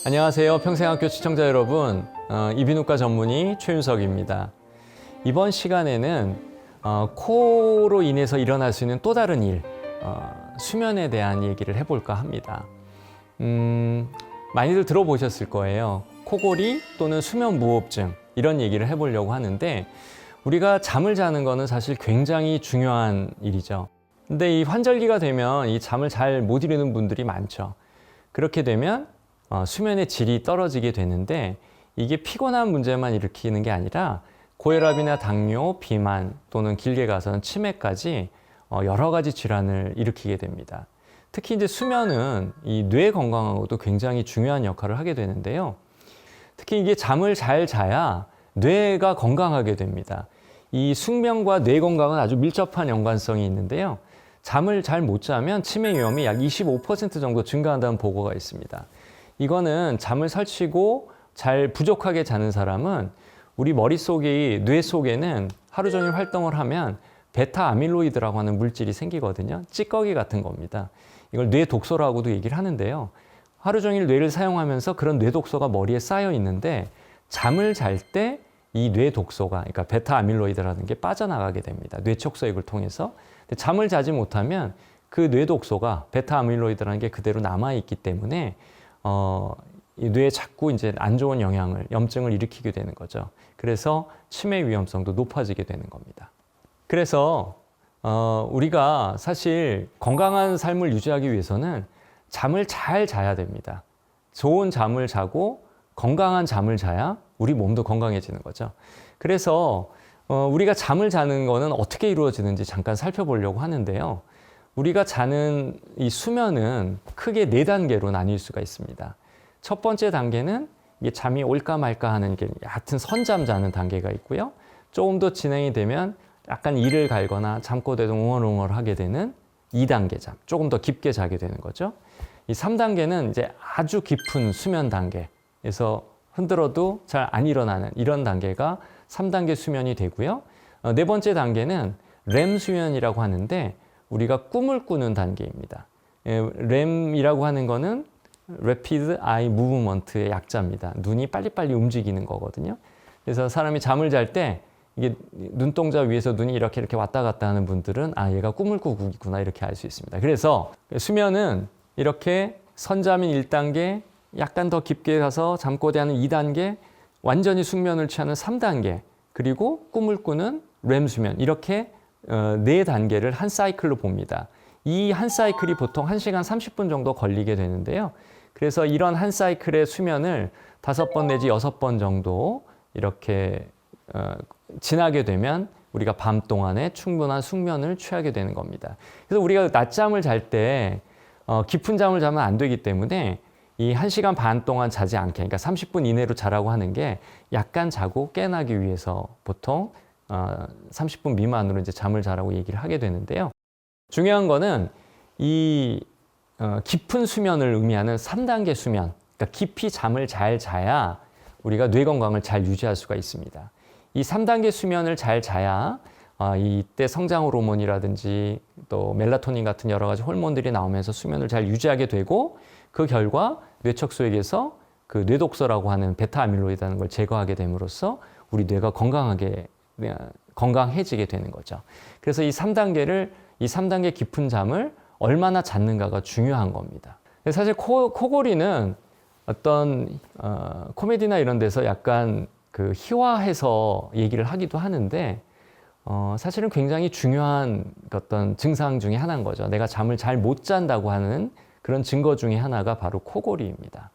안녕하세요. 평생학교 시청자 여러분. 이비인후과 전문의 최윤석입니다. 이번 시간에는 코로 인해서 일어날 수 있는 또 다른 일, 수면에 대한 얘기를 해볼까 합니다. 많이들 들어보셨을 거예요. 코골이 또는 수면무호흡증 이런 얘기를 해보려고 하는데 우리가 잠을 자는 거는 사실 굉장히 중요한 일이죠. 근데 이 환절기가 되면 이 잠을 잘 못 이루는 분들이 많죠. 그렇게 되면 수면의 질이 떨어지게 되는데 이게 피곤한 문제만 일으키는 게 아니라 고혈압이나 당뇨, 비만 또는 길게 가서는 치매까지 여러 가지 질환을 일으키게 됩니다. 특히 이제 수면은 이 뇌 건강하고도 굉장히 중요한 역할을 하게 되는데요. 특히 이게 잠을 잘 자야 뇌가 건강하게 됩니다. 이 숙면과 뇌 건강은 아주 밀접한 연관성이 있는데요. 잠을 잘 못 자면 치매 위험이 약 25% 정도 증가한다는 보고가 있습니다. 이거는 잠을 설치고 잘 부족하게 자는 사람은 우리 머릿속에, 뇌 속에는 하루 종일 활동을 하면 베타 아밀로이드라고 하는 물질이 생기거든요. 찌꺼기 같은 겁니다. 이걸 뇌 독소라고도 얘기를 하는데요. 하루 종일 뇌를 사용하면서 그런 뇌 독소가 머리에 쌓여 있는데 잠을 잘 때 이 뇌 독소가, 그러니까 베타 아밀로이드라는 게 빠져나가게 됩니다. 뇌척소액을 통해서. 근데 잠을 자지 못하면 그 뇌 독소가 베타 아밀로이드라는 게 그대로 남아있기 때문에 이 뇌에 자꾸 이제 안 좋은 영향을, 염증을 일으키게 되는 거죠. 그래서 치매 위험성도 높아지게 되는 겁니다. 그래서 우리가 사실 건강한 삶을 유지하기 위해서는 잠을 잘 자야 됩니다. 좋은 잠을 자고 건강한 잠을 자야 우리 몸도 건강해지는 거죠. 그래서 우리가 잠을 자는 거는 어떻게 이루어지는지 잠깐 살펴보려고 하는데요. 우리가 자는 이 수면은 크게 4단계로 나뉠 수가 있습니다. 첫 번째 단계는 이게 잠이 올까 말까 하는 게 얕은 선잠 자는 단계가 있고요. 조금 더 진행이 되면 약간 이를 갈거나 잠꼬대도 웅얼웅얼 하게 되는 2단계 잠, 조금 더 깊게 자게 되는 거죠. 이 3단계는 이제 아주 깊은 수면 단계에서 흔들어도 잘 안 일어나는 이런 단계가 3단계 수면이 되고요. 네 번째 단계는 렘 수면이라고 하는데 우리가 꿈을 꾸는 단계입니다. 렘이라고 하는 거는 Rapid Eye Movement의 약자입니다. 눈이 빨리빨리 움직이는 거거든요. 그래서 사람이 잠을 잘 때 이게 눈동자 위에서 눈이 이렇게 왔다 갔다 하는 분들은 얘가 꿈을 꾸고 있구나 이렇게 알 수 있습니다. 그래서 수면은 이렇게 선잠인 1단계, 약간 더 깊게 가서 잠꼬대하는 2단계, 완전히 숙면을 취하는 3단계, 그리고 꿈을 꾸는 렘 수면, 이렇게 4단계를 한 사이클로 봅니다. 이 한 사이클이 보통 1시간 30분 정도 걸리게 되는데요. 그래서 이런 한 사이클의 수면을 5번 내지 6번 정도 이렇게 지나게 되면 우리가 밤 동안에 충분한 숙면을 취하게 되는 겁니다. 그래서 우리가 낮잠을 잘 때 깊은 잠을 자면 안 되기 때문에 이 1시간 반 동안 자지 않게, 그러니까 30분 이내로 자라고 하는 게 약간 자고 깨어나기 위해서 보통 30분 미만으로 이제 잠을 자라고 얘기를 하게 되는데요. 중요한 거는 이 깊은 수면을 의미하는 3단계 수면, 그러니까 깊이 잠을 잘 자야 우리가 뇌 건강을 잘 유지할 수가 있습니다. 이 3단계 수면을 잘 자야 이때 성장 호르몬이라든지 또 멜라토닌 같은 여러 가지 호르몬들이 나오면서 수면을 잘 유지하게 되고 그 결과 뇌척소액에서 그 뇌독소라고 하는 베타 아밀로이드라는 걸 제거하게 됨으로써 우리 뇌가 건강해지게 되는 거죠. 그래서 이 3단계 깊은 잠을 얼마나 잤는가가 중요한 겁니다. 사실 코골이는 어떤 코미디나 이런 데서 약간 그 희화해서 얘기를 하기도 하는데 사실은 굉장히 중요한 어떤 증상 중에 하나인 거죠. 내가 잠을 잘 못 잔다고 하는 그런 증거 중에 하나가 바로 코골이입니다.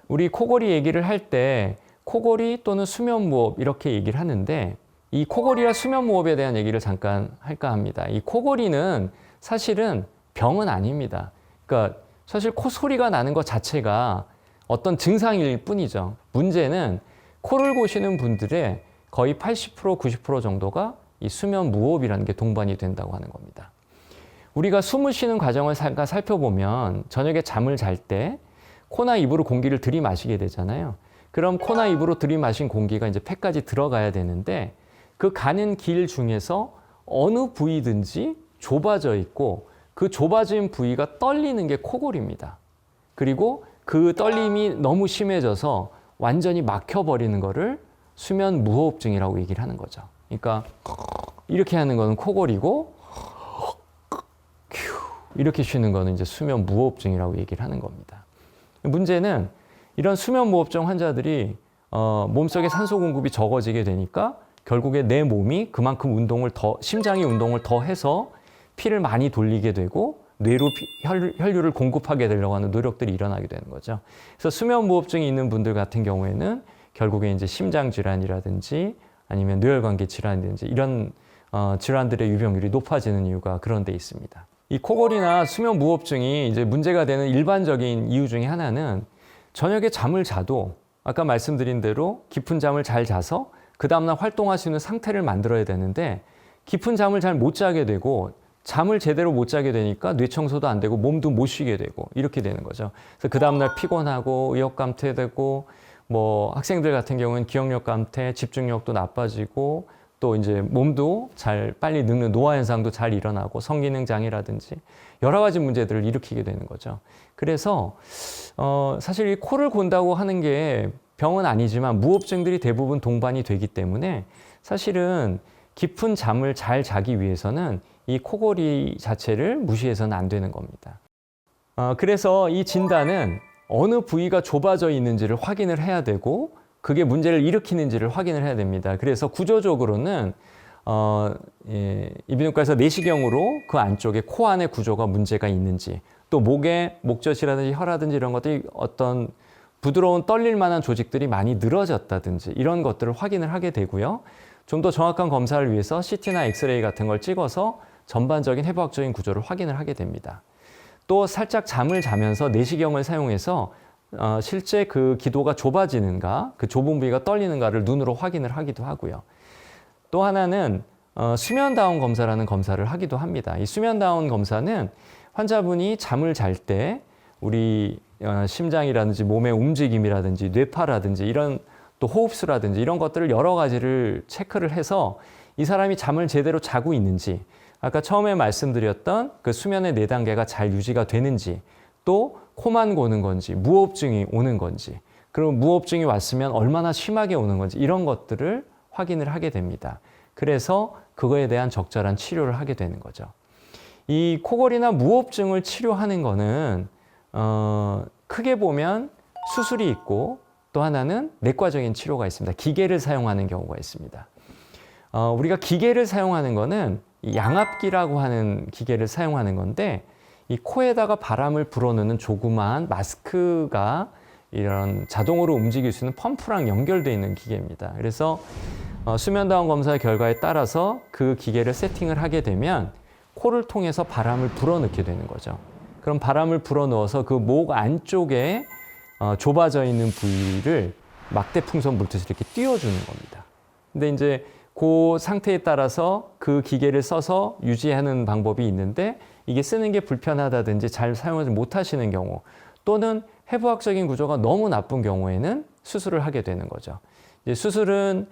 우리 코골이 얘기를 할 때 코골이 또는 수면무호흡 이렇게 얘기를 하는데 이 코골이와 수면무호흡에 대한 얘기를 잠깐 할까 합니다. 이 코골이는 사실은 병은 아닙니다. 그러니까 사실 콧소리가 나는 것 자체가 어떤 증상일 뿐이죠. 문제는 코를 고시는 분들의 거의 80%, 90% 정도가 이 수면무호흡이라는 게 동반이 된다고 하는 겁니다. 우리가 숨을 쉬는 과정을 잠깐 살펴보면 저녁에 잠을 잘 때 코나 입으로 공기를 들이마시게 되잖아요. 그럼 코나 입으로 들이마신 공기가 이제 폐까지 들어가야 되는데 그 가는 길 중에서 어느 부위든지 좁아져 있고 그 좁아진 부위가 떨리는 게 코골입니다. 그리고 그 떨림이 너무 심해져서 완전히 막혀버리는 거를 수면 무호흡증이라고 얘기를 하는 거죠. 그러니까 이렇게 하는 거는 코골이고 이렇게 쉬는 거는 이제 수면 무호흡증이라고 얘기를 하는 겁니다. 문제는 이런 수면 무호흡증 환자들이 몸속에 산소 공급이 적어지게 되니까 결국에 내 몸이 그만큼 심장이 운동을 더 해서 피를 많이 돌리게 되고 뇌로 혈류를 공급하게 되려고 하는 노력들이 일어나게 되는 거죠. 그래서 수면 무호흡증이 있는 분들 같은 경우에는 결국에 이제 심장 질환이라든지 아니면 뇌혈관계 질환이라든지 이런 질환들의 유병률이 높아지는 이유가 그런 데 있습니다. 이 코골이나 수면 무호흡증이 이제 문제가 되는 일반적인 이유 중에 하나는 저녁에 잠을 자도 아까 말씀드린 대로 깊은 잠을 잘 자서 그 다음날 활동할 수 있는 상태를 만들어야 되는데 깊은 잠을 잘 못 자게 되고 잠을 제대로 못 자게 되니까 뇌 청소도 안 되고 몸도 못 쉬게 되고 이렇게 되는 거죠. 그래서 그 다음날 피곤하고 의욕 감퇴되고 뭐 학생들 같은 경우는 기억력 감퇴, 집중력도 나빠지고 또 이제 몸도 잘 빨리 늙는 노화 현상도 잘 일어나고 성기능 장애라든지 여러 가지 문제들을 일으키게 되는 거죠. 그래서 사실 이 코를 곤다고 하는 게 병은 아니지만 무호흡증들이 대부분 동반이 되기 때문에 사실은 깊은 잠을 잘 자기 위해서는 이 코골이 자체를 무시해서는 안 되는 겁니다. 그래서 이 진단은 어느 부위가 좁아져 있는지를 확인을 해야 되고 그게 문제를 일으키는지를 확인을 해야 됩니다. 그래서 구조적으로는 이비인후과에서 내시경으로 그 안쪽에 코 안의 구조가 문제가 있는지 또 목에 목젖이라든지 혀라든지 이런 것들이 어떤 부드러운 떨릴 만한 조직들이 많이 늘어졌다든지 이런 것들을 확인을 하게 되고요. 좀 더 정확한 검사를 위해서 CT나 엑스레이 같은 걸 찍어서 전반적인 해부학적인 구조를 확인을 하게 됩니다. 또 살짝 잠을 자면서 내시경을 사용해서 실제 그 기도가 좁아지는가, 그 좁은 부위가 떨리는가를 눈으로 확인을 하기도 하고요. 또 하나는 수면다운 검사라는 검사를 하기도 합니다. 이 수면다운 검사는 환자분이 잠을 잘 때 우리 심장이라든지 몸의 움직임이라든지 뇌파라든지 이런 또 호흡수라든지 이런 것들을 여러 가지를 체크를 해서 이 사람이 잠을 제대로 자고 있는지 아까 처음에 말씀드렸던 그 수면의 4단계가 잘 유지가 되는지 또 코만 고는 건지 무호흡증이 오는 건지 그리고 무호흡증이 왔으면 얼마나 심하게 오는 건지 이런 것들을 확인을 하게 됩니다. 그래서 그거에 대한 적절한 치료를 하게 되는 거죠. 이 코골이나 무호흡증을 치료하는 거는 크게 보면 수술이 있고 또 하나는 내과적인 치료가 있습니다. 기계를 사용하는 경우가 있습니다. 우리가 기계를 사용하는 거는 양압기라고 하는 기계를 사용하는 건데 이 코에다가 바람을 불어넣는 조그마한 마스크가 이런 자동으로 움직일 수 있는 펌프랑 연결되어 있는 기계입니다. 그래서 수면다운 검사 결과에 따라서 그 기계를 세팅을 하게 되면 코를 통해서 바람을 불어넣게 되는 거죠. 그럼 바람을 불어넣어서 그 목 안쪽에 좁아져 있는 부위를 막대 풍선 물듯이 이렇게 띄워주는 겁니다. 근데 이제 그 상태에 따라서 그 기계를 써서 유지하는 방법이 있는데 이게 쓰는 게 불편하다든지 잘 사용하지 못하시는 경우 또는 해부학적인 구조가 너무 나쁜 경우에는 수술을 하게 되는 거죠. 이제 수술은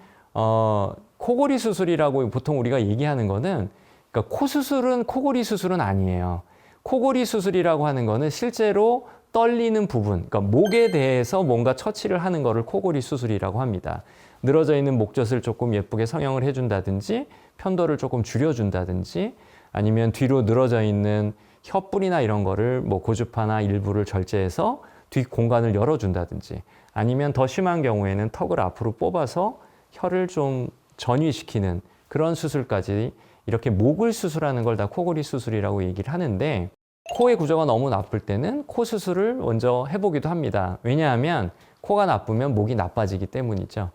코골이 수술이라고 보통 우리가 얘기하는 거는 그러니까 코 수술은 코골이 수술은 아니에요. 코골이 수술이라고 하는 거는 실제로 떨리는 부분, 그러니까 목에 대해서 뭔가 처치를 하는 거를 코골이 수술이라고 합니다. 늘어져 있는 목젖을 조금 예쁘게 성형을 해준다든지 편도를 조금 줄여준다든지 아니면 뒤로 늘어져 있는 혀뿔이나 이런 거를 뭐 고주파나 일부를 절제해서 뒤 공간을 열어준다든지 아니면 더 심한 경우에는 턱을 앞으로 뽑아서 혀를 좀 전위시키는 그런 수술까지 이렇게 목을 수술하는 걸 다 코골이 수술이라고 얘기를 하는데 코의 구조가 너무 나쁠 때는 코 수술을 먼저 해보기도 합니다. 왜냐하면 코가 나쁘면 목이 나빠지기 때문이죠.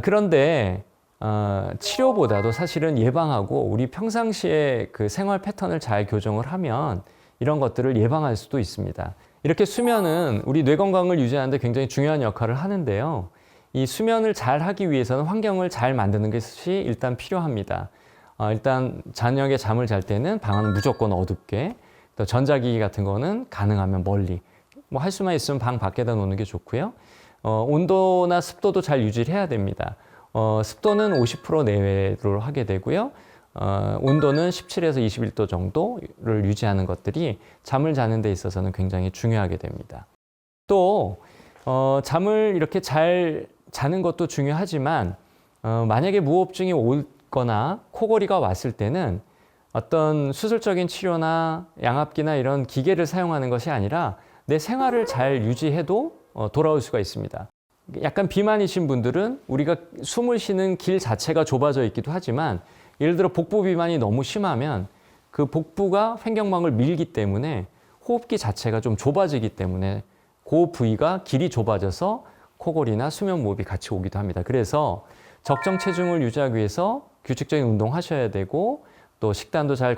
그런데 치료보다도 사실은 예방하고 우리 평상시에 그 생활 패턴을 잘 교정을 하면 이런 것들을 예방할 수도 있습니다. 이렇게 수면은 우리 뇌 건강을 유지하는 데 굉장히 중요한 역할을 하는데요. 이 수면을 잘 하기 위해서는 환경을 잘 만드는 것이 일단 필요합니다. 일단 저녁에 잠을 잘 때는 방은 무조건 어둡게 또 전자기기 같은 거는 가능하면 멀리 뭐 할 수만 있으면 방 밖에다 놓는 게 좋고요. 온도나 습도도 잘 유지를 해야 됩니다. 습도는 50% 내외로 하게 되고요. 온도는 17에서 21도 정도를 유지하는 것들이 잠을 자는 데 있어서는 굉장히 중요하게 됩니다. 또 잠을 이렇게 잘 자는 것도 중요하지만 만약에 무호흡증이 오거나 코골이가 왔을 때는 어떤 수술적인 치료나 양압기나 이런 기계를 사용하는 것이 아니라 내 생활을 잘 유지해도 돌아올 수가 있습니다. 약간 비만이신 분들은 우리가 숨을 쉬는 길 자체가 좁아져 있기도 하지만 예를 들어 복부 비만이 너무 심하면 그 복부가 횡격막을 밀기 때문에 호흡기 자체가 좀 좁아지기 때문에 그 부위가 길이 좁아져서 코골이나 수면 무호흡이 같이 오기도 합니다. 그래서 적정 체중을 유지하기 위해서 규칙적인 운동하셔야 되고 또 식단도 잘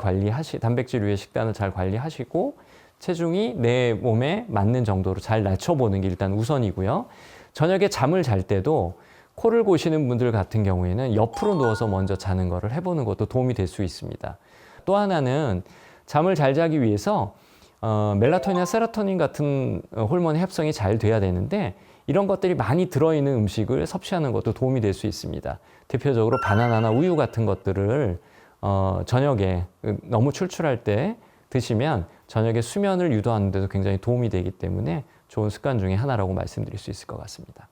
단백질 위의 식단을 잘 관리하시고 체중이 내 몸에 맞는 정도로 잘 낮춰보는 게 일단 우선이고요. 저녁에 잠을 잘 때도 코를 고시는 분들 같은 경우에는 옆으로 누워서 먼저 자는 거를 해보는 것도 도움이 될 수 있습니다. 또 하나는 잠을 잘 자기 위해서 멜라토닌이나 세로토닌 같은 호르몬의 합성이 잘 돼야 되는데 이런 것들이 많이 들어있는 음식을 섭취하는 것도 도움이 될 수 있습니다. 대표적으로 바나나나 우유 같은 것들을 저녁에 너무 출출할 때 드시면 저녁에 수면을 유도하는 데도 굉장히 도움이 되기 때문에 좋은 습관 중에 하나라고 말씀드릴 수 있을 것 같습니다.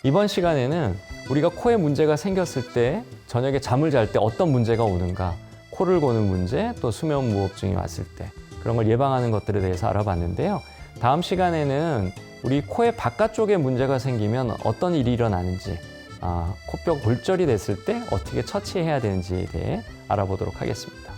이번 시간에는 우리가 코에 문제가 생겼을 때 저녁에 잠을 잘 때 어떤 문제가 오는가, 코를 고는 문제, 또 수면 무호흡증이 왔을 때 그런 걸 예방하는 것들에 대해서 알아봤는데요. 다음 시간에는 우리 코의 바깥쪽에 문제가 생기면 어떤 일이 일어나는지, 코뼈 골절이 됐을 때 어떻게 처치해야 되는지에 대해 알아보도록 하겠습니다.